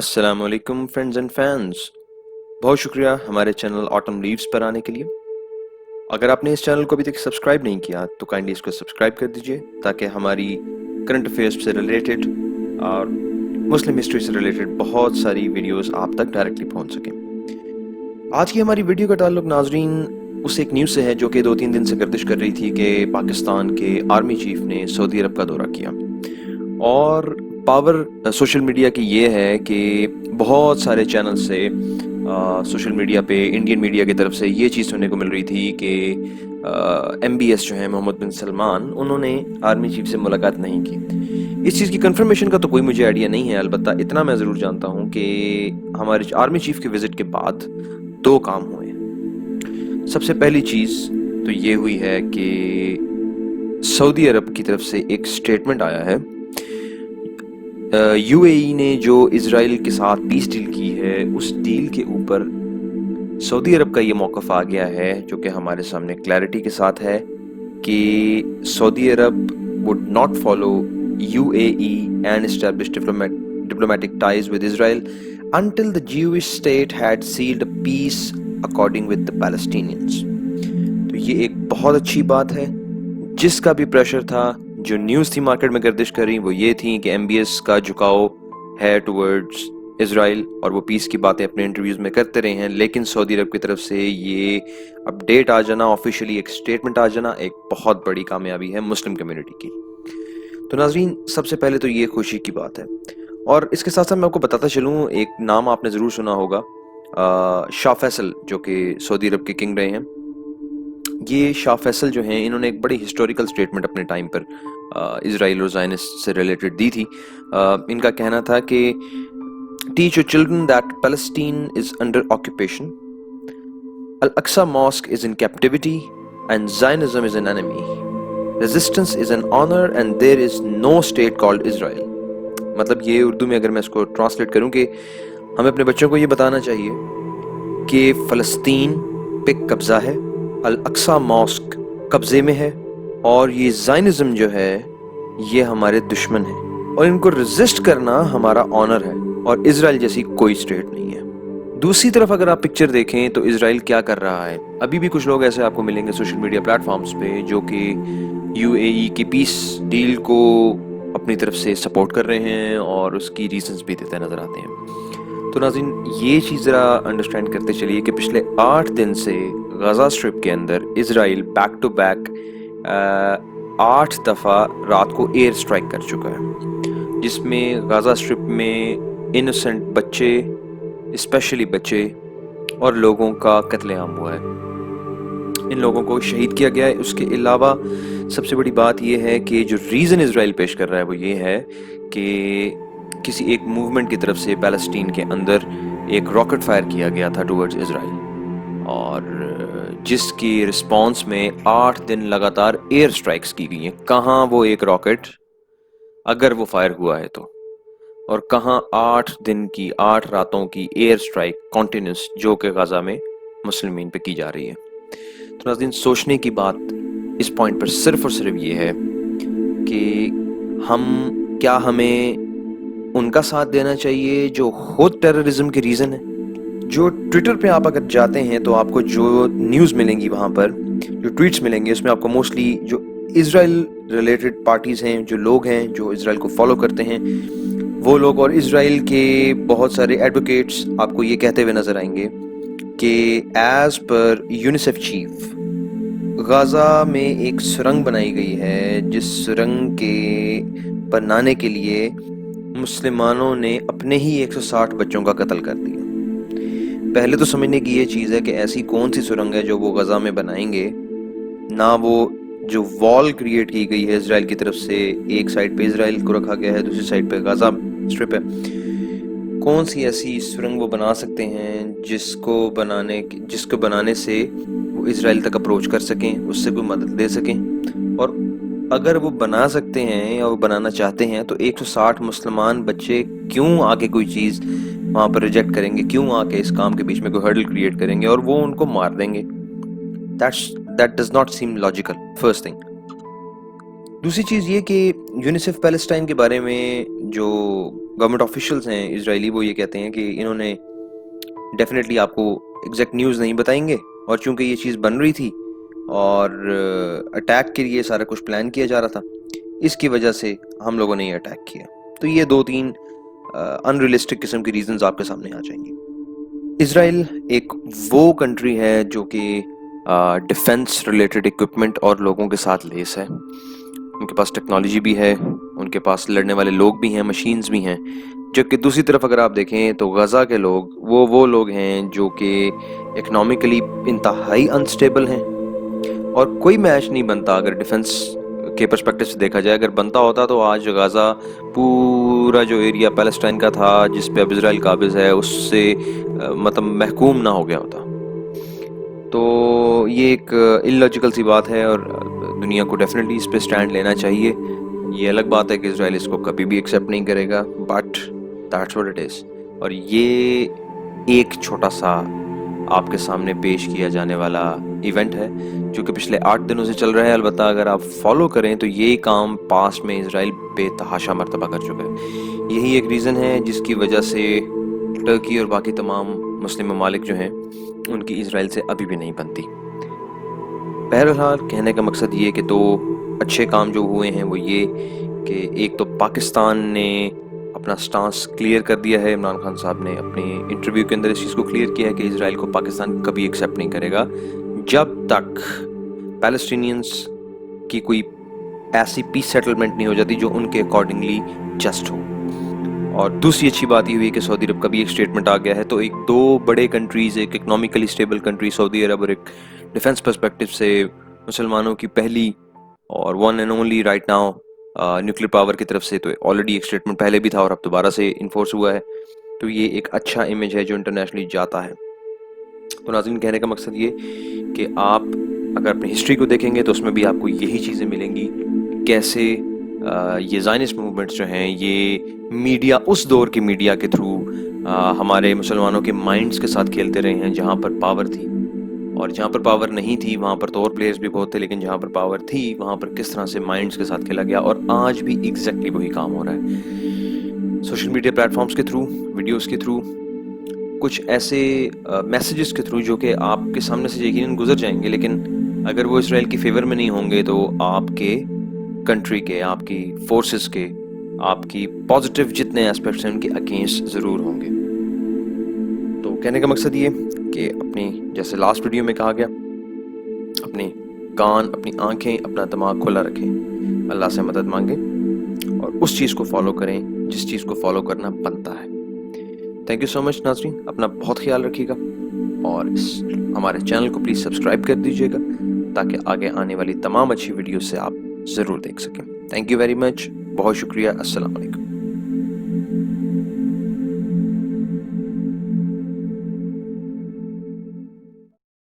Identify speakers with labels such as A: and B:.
A: السلام علیکم friends and fans, بہت شکریہ ہمارے چینل آٹم لیوز پر آنے کے لیے۔ اگر آپ نے اس چینل کو ابھی تک سبسکرائب نہیں کیا تو کائنڈلی اس کو سبسکرائب کر دیجئے تاکہ ہماری کرنٹ افیئرس سے ریلیٹڈ اور مسلم ہسٹری سے ریلیٹڈ بہت ساری ویڈیوز آپ تک ڈائریکٹلی پہنچ سکیں۔ آج کی ہماری ویڈیو کا تعلق ناظرین اس ایک نیوز سے ہے جو کہ 2-3 دن سے گردش کر رہی تھی کہ پاکستان کے آرمی چیف نے سعودی عرب کا دورہ کیا، اور پاور سوشل میڈیا کی یہ ہے کہ بہت سارے چینل سے سوشل میڈیا پہ انڈین میڈیا کی طرف سے یہ چیز سننے کو مل رہی تھی کہ ایم بی ایس جو ہیں محمد بن سلمان، انہوں نے آرمی چیف سے ملاقات نہیں کی۔ اس چیز کی کنفرمیشن کا تو کوئی مجھے آئیڈیا نہیں ہے، البتہ اتنا میں ضرور جانتا ہوں کہ ہمارے آرمی چیف کے وزٹ کے بعد 2 کام ہوئے۔ سب سے پہلی چیز تو یہ ہوئی ہے کہ سعودی عرب کی طرف سے ایک سٹیٹمنٹ آیا ہے۔ یو اے ای نے جو اسرائیل کے ساتھ پیس ڈیل کی ہے، اس ڈیل کے اوپر سعودی عرب کا یہ موقف آ گیا ہے جو کہ ہمارے سامنے کلیئرٹی کے ساتھ ہے کہ سعودی عرب would not follow UAE and establish diplomatic ties with Israel until the Jewish state had sealed a peace according with the Palestinians۔ تو یہ ایک بہت اچھی بات ہے۔ جس کا بھی پریشر تھا، جو نیوز تھی مارکیٹ میں گردش کر رہی، وہ یہ تھی کہ ایم بی ایس کا جھکاؤ ہے ٹورڈز اسرائیل، اور وہ پیس کی باتیں اپنے انٹرویوز میں کرتے رہے ہیں، لیکن سعودی عرب کی طرف سے یہ اپڈیٹ آ جانا، آفیشیلی ایک سٹیٹمنٹ آ جانا، ایک بہت بڑی کامیابی ہے مسلم کمیونٹی کی۔ تو ناظرین، سب سے پہلے تو یہ خوشی کی بات ہے، اور اس کے ساتھ ساتھ میں آپ کو بتاتا چلوں، ایک نام آپ نے ضرور سنا ہوگا، شاہ فیصل، جو کہ سعودی عرب کے کنگ رہے ہیں۔ یہ شاہ فیصل جو ہیں، انہوں نے ایک بڑی ہسٹوریکل سٹیٹمنٹ اپنے ٹائم پر اسرائیل اور زائنسٹ سے ریلیٹڈ دی تھی۔ ان کا کہنا تھا کہ teach your children that Palestine is under occupation, Al-Aqsa Mosque is in captivity, and Zionism is an enemy. Resistance is an honor and there is no state called Israel۔ مطلب یہ اردو میں اگر میں اس کو ٹرانسلیٹ کروں کہ ہمیں اپنے بچوں کو یہ بتانا چاہیے کہ فلسطین پہ قبضہ ہے، الاقصی ماسک قبضے میں ہے، اور یہ زائنزم جو ہے یہ ہمارے دشمن ہے، اور ان کو ریزسٹ کرنا ہمارا آنر ہے، اور اسرائیل جیسی کوئی اسٹیٹ نہیں ہے۔ دوسری طرف اگر آپ پکچر دیکھیں تو اسرائیل کیا کر رہا ہے، ابھی بھی کچھ لوگ ایسے آپ کو ملیں گے سوشل میڈیا پلیٹ فارمز پہ جو کہ یو اے ای کی پیس ڈیل کو اپنی طرف سے سپورٹ کر رہے ہیں اور اس کی ریزنز بھی دیتے نظر آتے ہیں۔ تو ناظرین، یہ چیز ذرا انڈرسٹینڈ کرتے چلیے کہ پچھلے 8 دن سے غزہ اسٹرپ کے اندر اسرائیل بیک ٹو بیک 8 دفعہ رات کو ایئر اسٹرائک کر چکا ہے، جس میں غزہ اسٹرپ میں انوسنٹ بچے، اسپیشلی بچے اور لوگوں کا قتل عام ہوا ہے، ان لوگوں کو شہید کیا گیا ہے۔ اس کے علاوہ سب سے بڑی بات یہ ہے کہ جو ریزن اسرائیل پیش کر رہا ہے وہ یہ ہے کہ کسی ایک موومنٹ کی طرف سے پیلسٹین کے اندر ایک راکٹ فائر کیا گیا تھا ٹورڈز اسرائیل، اور جس کی رسپانس میں 8 دن لگاتار ایئر اسٹرائکس کی گئی ہیں۔ کہاں وہ ایک راکٹ اگر وہ فائر ہوا ہے تو، اور کہاں 8 دن کی 8 راتوں کی ایئر اسٹرائک کنٹینیوس جو کہ غزہ میں مسلمین پہ کی جا رہی ہے۔ تو ناظرین، سوچنے کی بات اس پوائنٹ پر صرف اور صرف یہ ہے کہ ہمیں ان کا ساتھ دینا چاہیے جو خود ٹیررزم کے ریزن ہے۔ جو ٹویٹر پہ آپ اگر جاتے ہیں تو آپ کو جو نیوز ملیں گی، وہاں پر جو ٹویٹس ملیں گے، اس میں آپ کو موسٹلی جو اسرائیل ریلیٹڈ پارٹیز ہیں، جو لوگ ہیں جو اسرائیل کو فالو کرتے ہیں، وہ لوگ اور اسرائیل کے بہت سارے ایڈوکیٹس آپ کو یہ کہتے ہوئے نظر آئیں گے کہ as per UNICEF chief, Gaza میں ایک سرنگ بنائی گئی ہے، جس سرنگ کے بنانے کے لیے مسلمانوں نے اپنے ہی 160 بچوں کا قتل کر دیا۔ پہلے تو سمجھنے کی یہ چیز ہے کہ ایسی کون سی سرنگ ہے جو وہ غزہ میں بنائیں گے، نہ وہ جو وال کریٹ کی گئی ہے اسرائیل کی طرف سے، ایک سائڈ پہ اسرائیل کو رکھا گیا ہے، دوسری سائڈ پہ غزہ اسٹرپ ہے، کون سی ایسی سرنگ وہ بنا سکتے ہیں جس کو بنانے سے وہ اسرائیل تک اپروچ کر سکیں، اس سے کوئی مدد لے سکیں؟ اور اگر وہ بنا سکتے ہیں یا وہ بنانا چاہتے ہیں تو 160 مسلمان بچے کیوں آگے کوئی چیز وہاں پر ریجیکٹ کریں گے، کیوں آ کے اس کام کے بیچ میں کوئی ہرڈل کریٹ کریں گے اور وہ ان کو مار دیں گے؟ That does not seem logical, first thing۔ دوسری چیز یہ کہ یونیسیف پیلسٹائن کے بارے میں جو گورنمنٹ آفیشلز ہیں اسرائیلی وہ یہ کہتے ہیں کہ انہوں نے ڈیفینیٹلی آپ کو ایگزیکٹ نیوز نہیں بتائیں گے، اور چونکہ یہ چیز بن رہی تھی اور اٹیک کے لیے سارا کچھ پلان کیا جا رہا تھا، اس کی وجہ سے ہم لوگوں نے یہ اٹیک کیا. تو یہ 2-3 ان ریئلسٹک قسم کی ریزنز آپ کے سامنے آ جائیں گے. اسرائیل ایک وہ کنٹری ہے جو کہ ڈیفنس ریلیٹڈ اکوپمنٹ اور لوگوں کے ساتھ لیس ہے. ان کے پاس ٹیکنالوجی بھی ہے، ان کے پاس لڑنے والے لوگ بھی ہیں، مشینز بھی ہیں. جبکہ دوسری طرف اگر آپ دیکھیں تو غزہ کے لوگ وہ لوگ ہیں جو کہ اکنامکلی انتہائی انسٹیبل ہیں، اور کوئی میچ نہیں بنتا اگر ڈیفنس کے پرسپیکٹو سے دیکھا جائے. اگر بنتا ہوتا تو آج غزہ پورا جو ایریا پیلسٹائن کا تھا جس پہ اب اسرائیل قابض ہے اس سے مطلب محکوم نہ ہو گیا ہوتا. تو یہ ایک اللاجیکل سی بات ہے، اور دنیا کو ڈیفینیٹلی اس پہ سٹینڈ لینا چاہیے. یہ الگ بات ہے کہ اسرائیل اس کو کبھی بھی ایکسیپٹ نہیں کرے گا، but that's what it is. اور یہ ایک چھوٹا سا آپ کے سامنے پیش کیا جانے والا ایونٹ ہے جو کہ پچھلے 8 دنوں سے چل رہا ہے. البتہ اگر آپ فالو کریں تو یہ کام پاسٹ میں اسرائیل بے تحاشا مرتبہ کر چکا ہے. یہی ایک ریزن ہے جس کی وجہ سے ترکی اور باقی تمام مسلم ممالک جو ہیں ان کی اسرائیل سے ابھی بھی نہیں بنتی. بہرحال کہنے کا مقصد یہ کہ 2 اچھے کام جو ہوئے ہیں وہ یہ کہ ایک تو پاکستان نے اپنا سٹانس کلیئر کر دیا ہے. عمران خان صاحب نے اپنے انٹرویو کے اندر اس چیز کو کلیئر کیا ہے کہ اسرائیل کو پاکستان کبھی ایکسیپٹ نہیں کرے گا جب تک پیلسٹینینز کی کوئی ایسی پیس سیٹلمنٹ نہیں ہو جاتی جو ان کے اکارڈنگلی جسٹ ہو. اور دوسری اچھی بات یہ ہوئی کہ سعودی عرب کا بھی ایک اسٹیٹمنٹ آ گیا ہے. تو 2 بڑے کنٹریز، ایک اکنامکلی اسٹیبل کنٹری سعودی عرب اور ایک ڈیفنس پرسپیکٹو سے مسلمانوں کی پہلی اور one and only right now nuclear power کی طرف سے تو آلریڈی ایک اسٹیٹمنٹ پہلے بھی تھا اور اب دوبارہ سے انفورس ہوا ہے. تو یہ ایک اچھا امیج ہے جو انٹرنیشنلی جاتا ہے. تو ناظرین کہنے کا مقصد یہ کہ آپ اگر اپنی ہسٹری کو دیکھیں گے تو اس میں بھی آپ کو یہی چیزیں ملیں گی، کیسے یہ زائنسٹ موومنٹس جو ہیں یہ میڈیا، اس دور کی میڈیا کے تھرو ہمارے مسلمانوں کے مائنڈز کے ساتھ کھیلتے رہے ہیں. جہاں پر پاور تھی اور جہاں پر پاور نہیں تھی وہاں پر تو اور پلیئرز بھی بہت تھے، لیکن جہاں پر پاور تھی وہاں پر کس طرح سے مائنڈز کے ساتھ کھیلا گیا. اور آج بھی ایگزیکٹلی وہی کام ہو رہا ہے سوشل میڈیا پلیٹ فارمز کے تھرو، ویڈیوز کے تھرو، کچھ ایسے میسیجز کے تھرو جو کہ آپ کے سامنے سے یقیناً گزر جائیں گے، لیکن اگر وہ اسرائیل کی فیور میں نہیں ہوں گے تو آپ کے کنٹری کے، آپ کی فورسز کے، آپ کی پازیٹیو جتنے ایسپیکٹس ہیں ان کے اگینسٹ ضرور ہوں گے. تو کہنے کا مقصد یہ کہ اپنی، جیسے لاسٹ ویڈیو میں کہا گیا، اپنے کان، اپنی آنکھیں، اپنا دماغ کھلا رکھیں، اللہ سے مدد مانگیں اور اس چیز کو فالو کریں جس چیز کو فالو کرنا بنتا ہے. تھینک یو سو مچ ناظرین، اپنا بہت خیال رکھیے گا اور ہمارے چینل کو پلیز سبسکرائب کر دیجیے گا تاکہ آگے آنے والی تمام اچھی ویڈیوز سے آپ ضرور دیکھ سکیں. تھینک یو ویری مچ، بہت شکریہ. السلام علیکم.